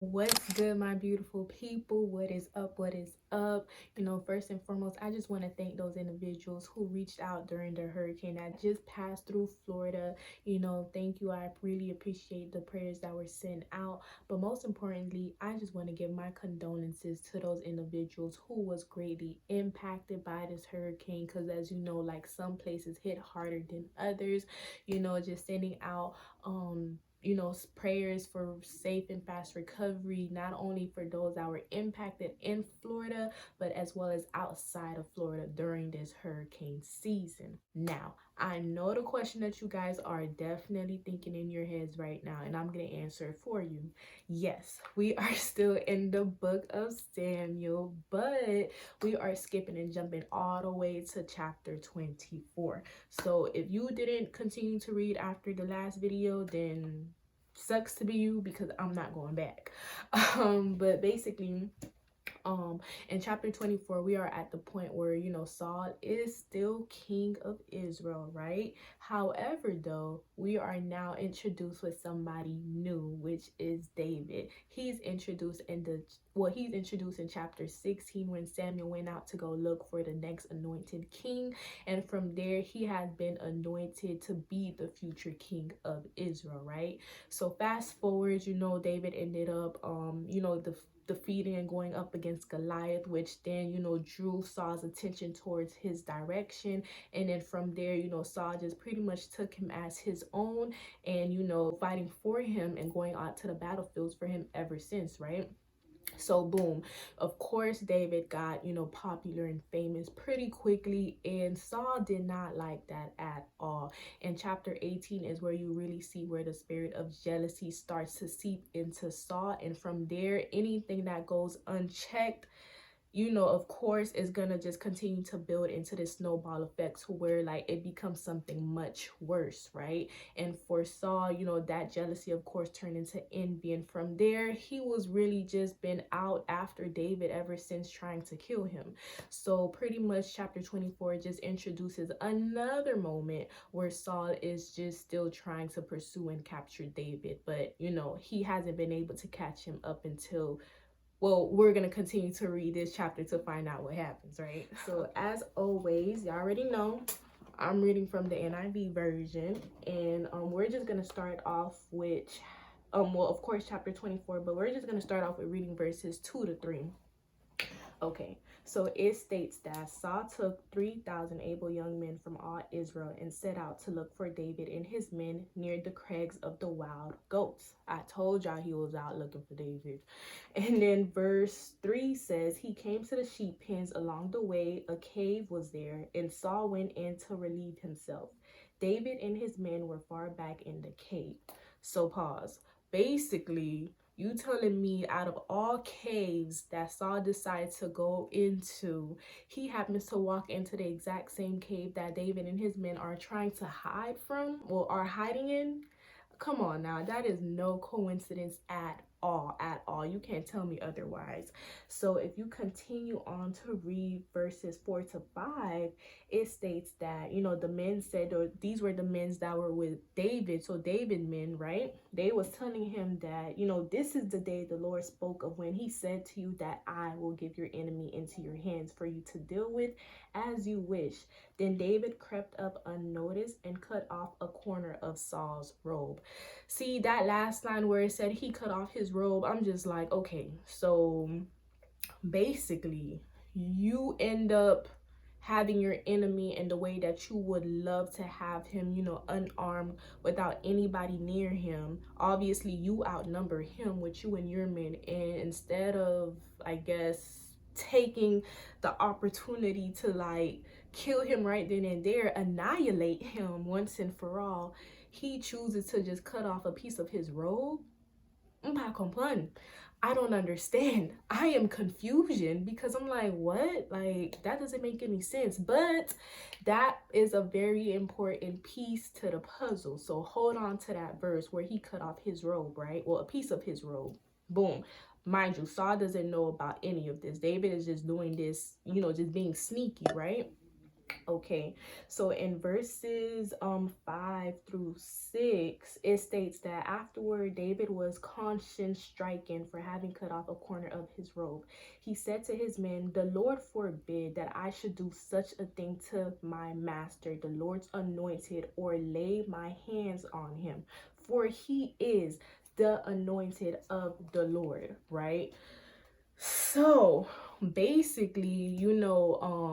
What's good, my beautiful people? What is up? What is up? First and foremost, I just want to thank those individuals who reached out during the hurricane that just passed through Florida. Thank you. I really appreciate the prayers that were sent out. But most importantly, I just want to give my condolences to those individuals who was greatly impacted by this hurricane. Because as you know, like some places hit harder than others. Just sending out prayers for safe and fast recovery, not only for those that were impacted in Florida, but as well as outside of Florida during this hurricane season. Now, I know the question that you guys are definitely thinking in your heads right now, and I'm going to answer it for you. Yes, we are still in the book of Samuel, but we are skipping and jumping all the way to chapter 24. So if you didn't continue to read after the last video, then sucks to be you, because I'm not going back. But basically, in chapter 24, we are at the point where Saul is still king of Israel, right? However, though, we are now introduced with somebody new, which is David. He's introduced in chapter 16 when Samuel went out to go look for the next anointed king, and from there he has been anointed to be the future king of Israel, right? So fast forward, David ended up defeating and going up against Goliath, which then, drew Saul's attention towards his direction. And then from there, Saul just pretty much took him as his own and, fighting for him and going out to the battlefields for him ever since, right? So boom, of course David got popular and famous pretty quickly, and Saul did not like that at all. And chapter 18 is where you really see where the spirit of jealousy starts to seep into Saul, and from there anything that goes unchecked, of course, is gonna just continue to build into this snowball effect to where like it becomes something much worse, right? And for Saul, that jealousy of course turned into envy, and from there he was really just been out after David ever since, trying to kill him. So pretty much chapter 24 just introduces another moment where Saul is just still trying to pursue and capture David, but he hasn't been able to catch him up until, well, we're going to continue to read this chapter to find out what happens, right? So as always, y'all already know I'm reading from the NIV version, and we're just going to start off with of course chapter 24, but we're just going to start off with reading verses 2 to 3. Okay, so it states that Saul took 3,000 able young men from all Israel and set out to look for David and his men near the crags of the wild goats. I told y'all he was out looking for David. And then verse 3 says, he came to the sheep pens. Along the way, a cave was there, and Saul went in to relieve himself. David and his men were far back in the cave. So pause. Basically, you telling me out of all caves that Saul decided to go into, he happens to walk into the exact same cave that David and his men are trying to hide from, or are hiding in? Come on now, that is no coincidence at all. You can't tell me otherwise. So if you continue on to read verses 4 to 5, it states that the men said, or these were the men that were with David, so David men, right? They was telling him that this is the day the Lord spoke of, when he said to you that I will give your enemy into your hands for you to deal with as you wish. Then David crept up unnoticed and cut off a corner of Saul's robe. See, that last line where it said he cut off his robe, I'm just like, okay, so basically you end up having your enemy in the way that you would love to have him, unarmed, without anybody near him. Obviously you outnumber him with you and your men, and instead of, I guess, taking the opportunity to like kill him right then and there, annihilate him once and for all, he chooses to just cut off a piece of his robe. I don't understand. I am confusion, because I'm like, what? Like, that doesn't make any sense. But that is a very important piece to the puzzle. So hold on to that verse where he cut off his robe, right? Well, a piece of his robe. Boom. Mind you, Saul doesn't know about any of this. David is just doing this, just being sneaky, right? Okay, so in verses 5 through 6, it states that afterward David was conscience stricken for having cut off a corner of his robe. He said to his men, "The Lord forbid that I should do such a thing to my master, the Lord's anointed, or lay my hands on him, for he is the anointed of the Lord," right? So basically,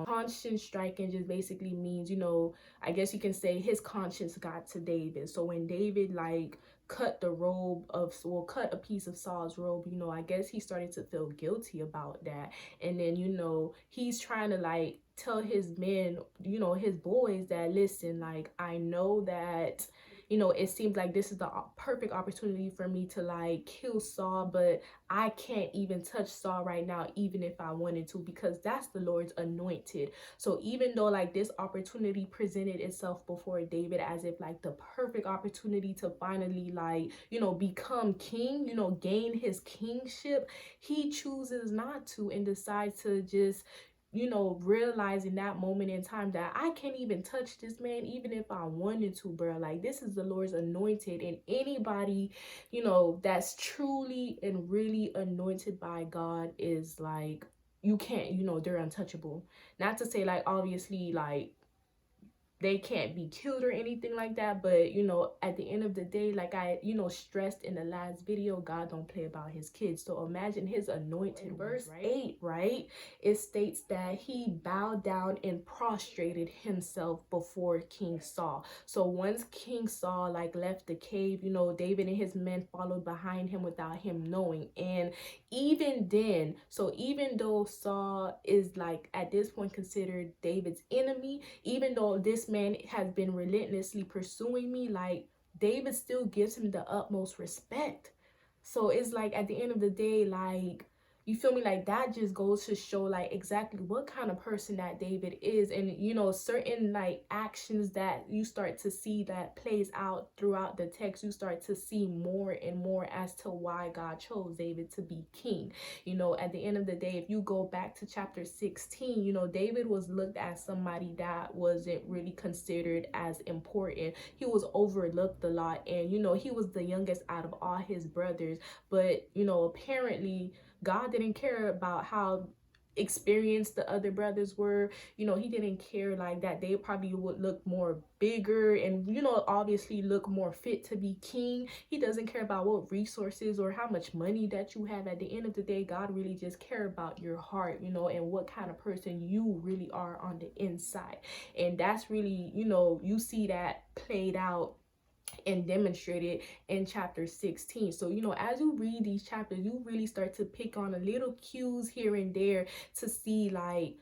conscience striking just basically means, I guess you can say his conscience got to David. So when David like cut a piece of Saul's robe, I guess he started to feel guilty about that. And then, he's trying to like tell his men, his boys, that listen, like, I know that it seems like this is the perfect opportunity for me to like kill Saul, but I can't even touch Saul right now, even if I wanted to, because that's the Lord's anointed. So even though like this opportunity presented itself before David as if like the perfect opportunity to finally like, become king, gain his kingship, he chooses not to and decides to just realize in that moment in time that I can't even touch this man, even if I wanted to, bro. Like, this is the Lord's anointed, and anybody, that's truly and really anointed by God is like, you can't, they're untouchable. Not to say, like, obviously, like, they can't be killed or anything like that, but at the end of the day, like I stressed in the last video, God don't play about his kids. So imagine his anointed. Verse 8, right, it states that he bowed down and prostrated himself before King Saul. So once King Saul like left the cave, David and his men followed behind him without him knowing. And even then, so even though Saul is like at this point considered David's enemy, even though this man has been relentlessly pursuing me, like David still gives him the utmost respect. So it's like at the end of the day, like, you feel me, like that just goes to show like exactly what kind of person that David is. And certain like actions that you start to see that plays out throughout the text, you start to see more and more as to why God chose David to be king. At the end of the day, if you go back to chapter 16, David was looked at somebody that wasn't really considered as important. He was overlooked a lot, and he was the youngest out of all his brothers. But apparently God didn't care about how experienced the other brothers were. He didn't care like that they probably would look more bigger and obviously look more fit to be king. He doesn't care about what resources or how much money that you have. At the end of the day, God really just care about your heart, and what kind of person you really are on the inside. And that's really, you see that played out and demonstrated in chapter 16. So as you read these chapters, you really start to pick on a little cues here and there to see like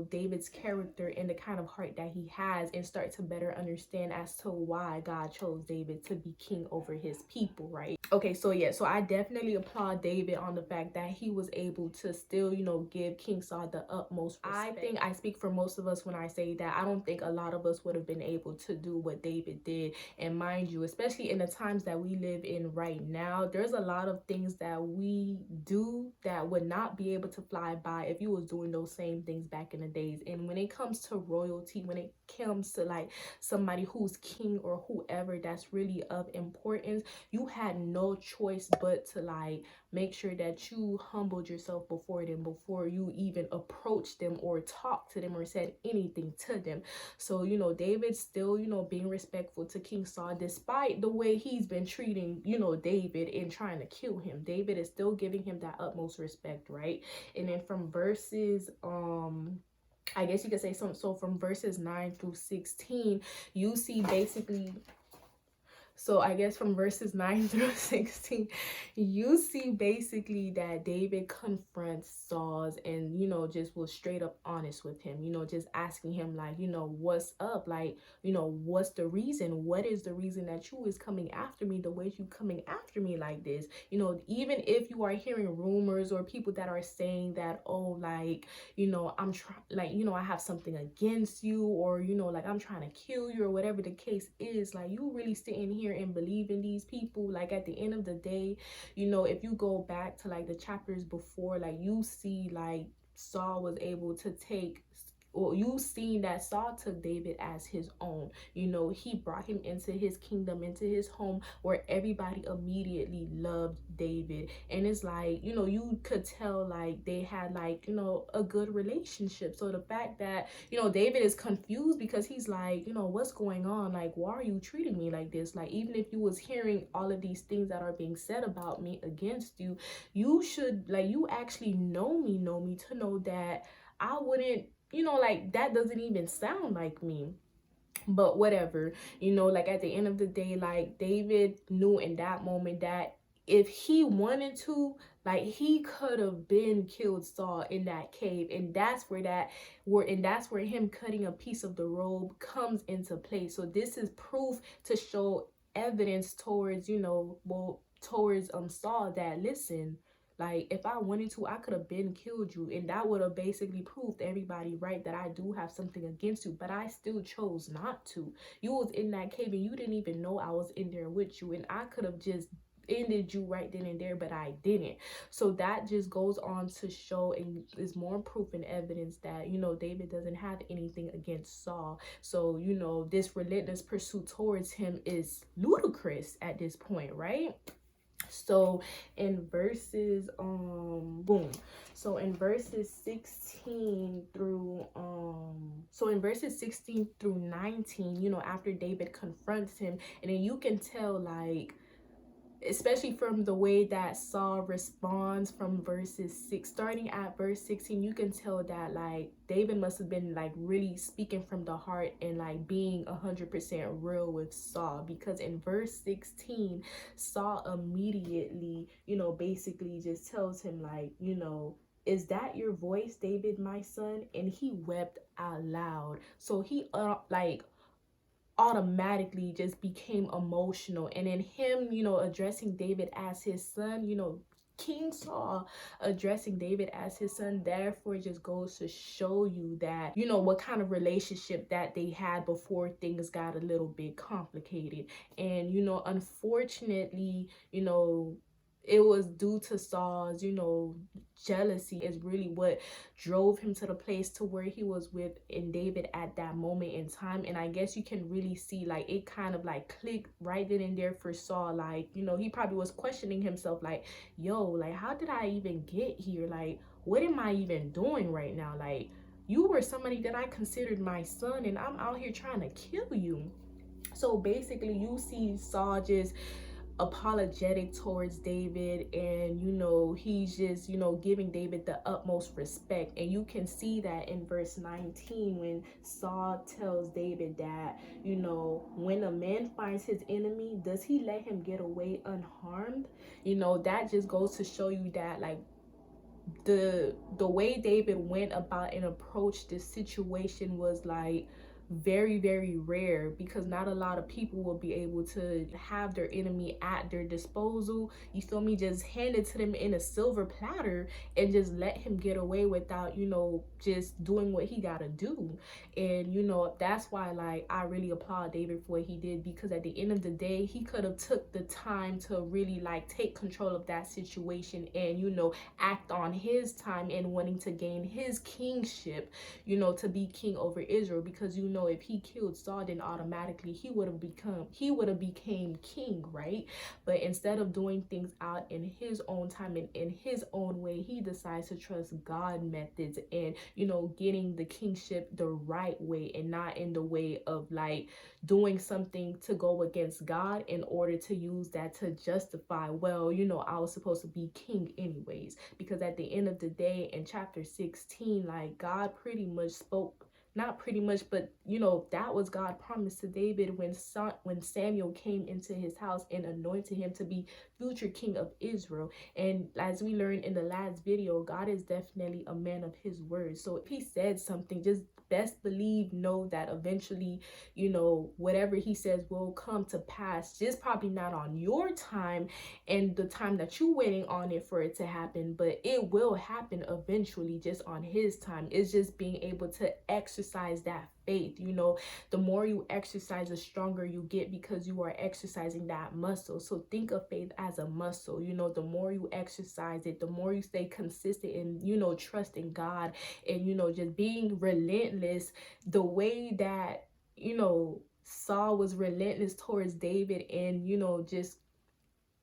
David's character and the kind of heart that he has, and start to better understand as to why God chose David to be king over his people, right? Okay, so yeah, so I definitely applaud David on the fact that he was able to still give King Saul the utmost respect. I think I speak for most of us when I say that I don't think a lot of us would have been able to do what David did. And mind you, especially in the times that we live in right now, there's a lot of things that we do that would not be able to fly by if you was doing those same things back in the days. And when it comes to royalty, when it comes to like somebody who's king or whoever that's really of importance, you had no choice but to like make sure that you humbled yourself before them before you even approached them or talked to them or said anything to them. So David still being respectful to King Saul, despite the way he's been treating David and trying to kill him. David is still giving him that utmost respect, right? And then from verses I guess you could say something. So from verses 9 through 16, you see basically, so I guess from verses 9 through 16, you see basically that David confronts Saul and, just was straight up honest with him, just asking him like, what's up? Like, what's the reason? What is the reason that you is coming after me the way you coming after me like this? Even if you are hearing rumors or people that are saying that, oh, like, I'm trying, like, I have something against you, or, like I'm trying to kill you, or whatever the case is, like, you really sitting here and believe in these people. Like at the end of the day, if you go back to like the chapters before, like you see like Saul was able to take well, you seen that Saul took David as his own. You know, he brought him into his kingdom, into his home, where everybody immediately loved David. And it's like, you know, you could tell like they had like, you know, a good relationship. So the fact that, you know, David is confused because he's like, you know, what's going on? Like, why are you treating me like this? Like, even if you was hearing all of these things that are being said about me against you, you should, like, you actually know me to know that I wouldn't, you know, like, that doesn't even sound like me. But whatever, you know, like, at the end of the day, like, David knew in that moment that if he wanted to, like, he could have been killed Saul in that cave. And that's where him cutting a piece of the robe comes into play. So this is proof to show evidence towards, you know, well, towards Saul, that listen, like, if I wanted to, I could have been killed you. And that would have basically proved to everybody, right, that I do have something against you. But I still chose not to. You was in that cave and you didn't even know I was in there with you. And I could have just ended you right then and there, but I didn't. So that just goes on to show and is more proof and evidence that, you know, David doesn't have anything against Saul. So, you know, this relentless pursuit towards him is ludicrous at this point, right? So in verses boom, so in verses 16 through 19, you know, after David confronts him, and then you can tell, like, especially from the way that Saul responds from starting at verse 16, you can tell that, like, David must have been, like, really speaking from the heart and, like, being 100% real with Saul, because in verse 16, Saul immediately, you know, basically just tells him, like, you know, is that your voice, David, my son? And he wept out loud. So he like automatically just became emotional. And in him, you know, addressing David as his son, you know, King Saul addressing David as his son, therefore just goes to show you that, you know, what kind of relationship that they had before things got a little bit complicated. And, you know, unfortunately, you know, it was due to Saul's, you know, jealousy is really what drove him to the place to where he was with in David at that moment in time. And I guess you can really see, like, it kind of like clicked right then and there for Saul. Like, you know, he probably was questioning himself, like, yo, like, how did I even get here? Like, what am I even doing right now? Like, you were somebody that I considered my son, and I'm out here trying to kill you. So basically you see Saul just apologetic towards David, and, you know, he's just, you know, giving David the utmost respect. And you can see that in verse 19 when Saul tells David that, you know, when a man finds his enemy, does he let him get away unharmed? You know, that just goes to show you that, like, the way David went about and approached this situation was, like, very, very rare, because not a lot of people will be able to have their enemy at their disposal, you feel me, just hand it to them in a silver platter and just let him get away without, you know, just doing what he gotta do. And, you know, that's why, like, I really applaud David for what he did, because at the end of the day, he could have took the time to really, like, take control of that situation and, you know, act on his time and wanting to gain his kingship, you know, to be king over Israel. Because, you know, if he killed Saul, then automatically he would have became king, right? But instead of doing things out in his own time and in his own way, he decides to trust God methods and, you know, getting the kingship the right way, and not in the way of, like, doing something to go against God in order to use that to justify, well, you know, I was supposed to be king anyways. Because at the end of the day, in chapter 16, like, God pretty much spoke, not pretty much, but, you know, that was God promised to David when Samuel came into his house and anointed him to be future king of Israel. And as we learned in the last video, God is definitely a man of his word. So if he said something, just best believe, know that eventually, you know, whatever he says will come to pass. Just probably not on your time and the time that you're waiting on it for it to happen, but it will happen eventually, just on his time. It's just being able to exercise that faith. You know, the more you exercise, the stronger you get, because you are exercising that muscle. So think of faith as as a muscle. You know, the more you exercise it, the more you stay consistent and, you know, trust in God and, you know, just being relentless the way that, you know, Saul was relentless towards David, and, you know, just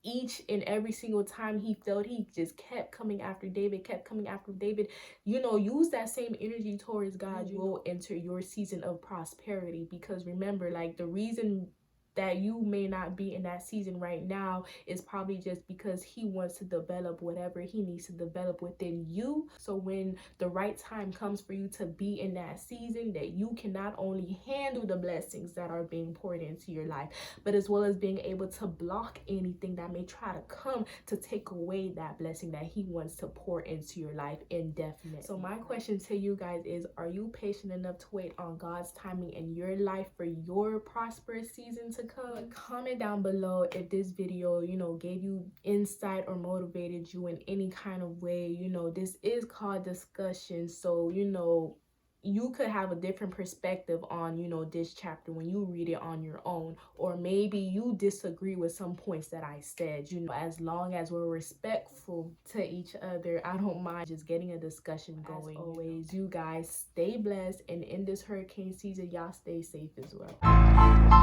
each and every single time he felt, he just kept coming after David, kept coming after David. You know, use that same energy towards God. You will enter your season of prosperity, because remember, like, the reason that you may not be in that season right now is probably just because he wants to develop whatever he needs to develop within you. So when the right time comes for you to be in that season, that you can not only handle the blessings that are being poured into your life, but as well as being able to block anything that may try to come to take away that blessing that he wants to pour into your life indefinitely. So my question to you guys is, are you patient enough to wait on God's timing in your life for your prosperous season to come? Comment down below if this video, you know, gave you insight or motivated you in any kind of way. You know, this is called discussion, so, you know, you could have a different perspective on, you know, this chapter when you read it on your own, or maybe you disagree with some points that I said. You know, as long as we're respectful to each other, I don't mind just getting a discussion going. As always, you guys stay blessed, and in this hurricane season, y'all stay safe as well. A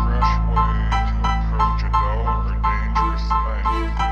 fresh way to approach a dull or dangerous thing.